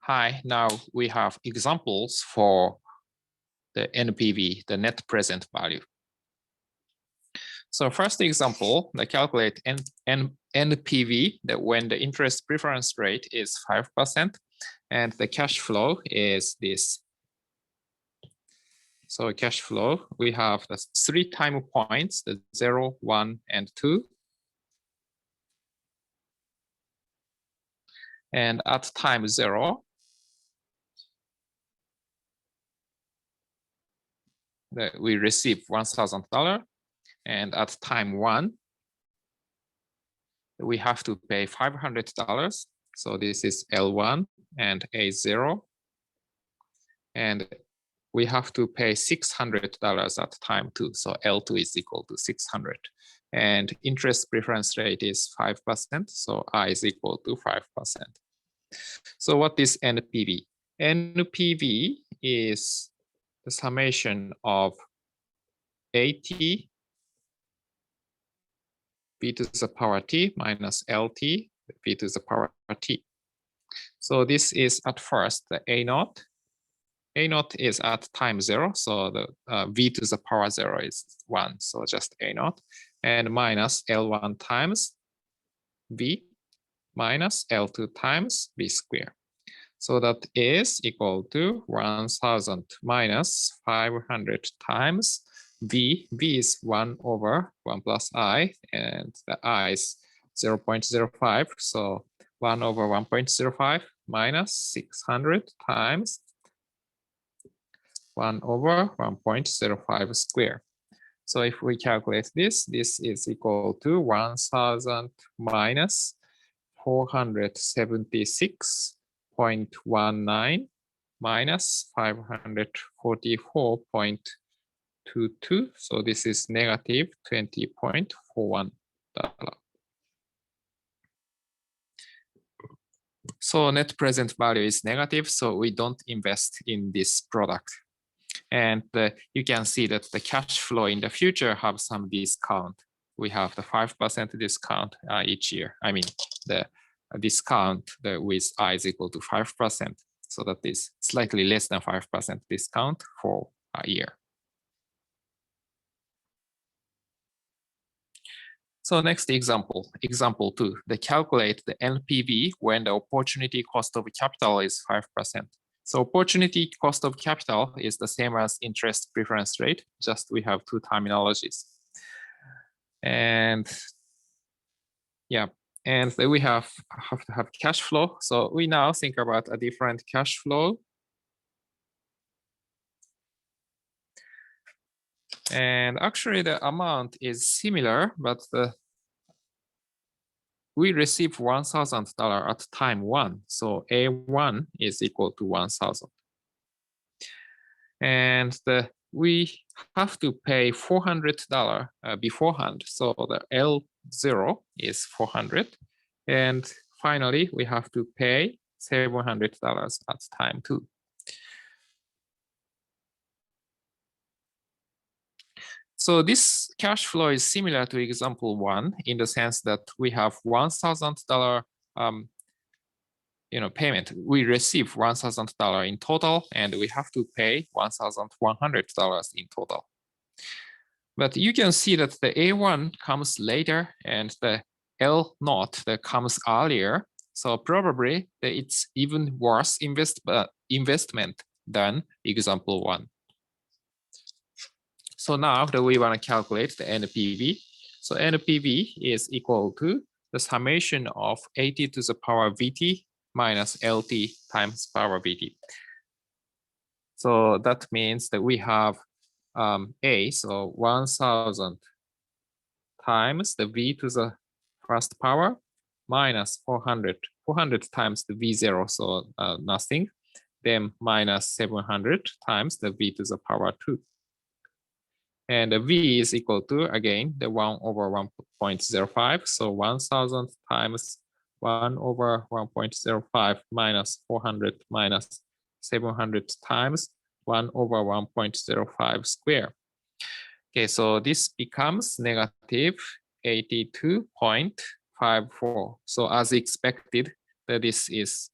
Hi, now we have examples for the NPV, the net present value. So first example, they calculate NPV that when the interest preference rate is 5% and the cash flow is this. So cash flow, we have the 3 time points, the 0, 1, and 2. And at time 0, we receive $1,000. And at time 1, we have to pay $500. So this is L1 and A0. And we have to pay $600 at time 2. So L2 is equal to 600. And interest preference rate is 5%. So I is equal to 5%. So what is NPV? NPV is the summation of AT b to the power t minus lt b to the power t. So this is at first the A naught. A naught is at time 0, so the v to the power 0 is 1, so just A naught, and minus L1 times v minus L2 times v squared. So that is equal to 1,000 minus 500 times v. V is 1 over 1 plus I, and the I is 0.05. So 1 over 1.05 minus 600 times 1 over 1.05 square. So if we calculate this, this is equal to 1,000 minus 476.19 minus 544.22. So this is negative $20.41. So net present value is negative, so we don't invest in this product. And you can see that the cash flow in the future have some discount. We have the 5% discount each year. I mean, the discount with I is equal to 5%. So that is slightly less than 5% discount for a year. So next example, example 2, they calculate the NPV when the opportunity cost of capital is 5%. So opportunity cost of capital is the same as interest preference rate, just we have 2 terminologies. And yeah, and we have to have cash flow. So we now think about a different cash flow. And actually the amount is similar, but we receive $1,000 at time 1. So A1 is equal to 1,000. And we have to pay $400 beforehand. So the L0 is 400. And finally, we have to pay $700 at time 2. So this cash flow is similar to example 1 in the sense that we have $1,000 payment. We receive $1,000 in total, and we have to pay $1,100 in total. But you can see that the A1 comes later and the L0 that comes earlier. So probably it's even worse investment than example 1. So now that we want to calculate the NPV. So NPV is equal to the summation of AT to the power VT minus LT times power VT. So that means that we have A, so 1,000 times the V to the first power minus 400 times the V0, so nothing. Then minus 700 times the V to the power 2. And the V is equal to, again, the 1 over 1.05. So 1,000 times 1 over 1.05 minus 400 minus 700 times 1 over 1.05 square. Okay, so this becomes negative 82.54. So as expected, that this is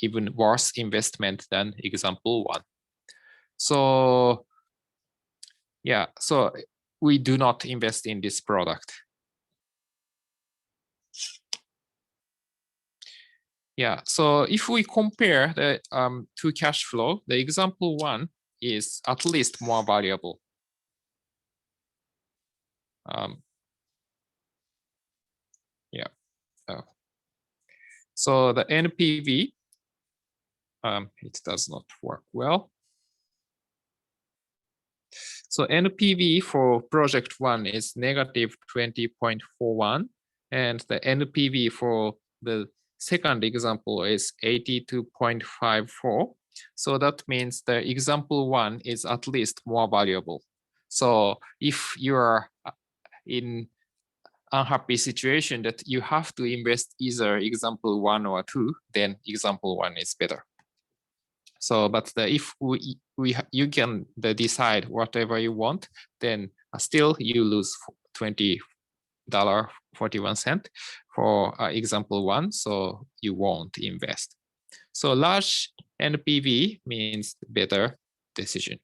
even worse investment than example 1. So yeah, so we do not invest in this product. Yeah, so if we compare the two cash flow, the example 1 is at least more valuable. Yeah. So the NPV, it does not work well. So NPV for project 1 is negative 20.41, and the NPV for the second example is 82.54. So that means the example 1 is at least more valuable. So if you are in unhappy situation that you have to invest either example 1 or 2, then example 1 is better. So, but if you can decide whatever you want, then still you lose $20.41 for example 1, so you won't invest. So large NPV means better decision.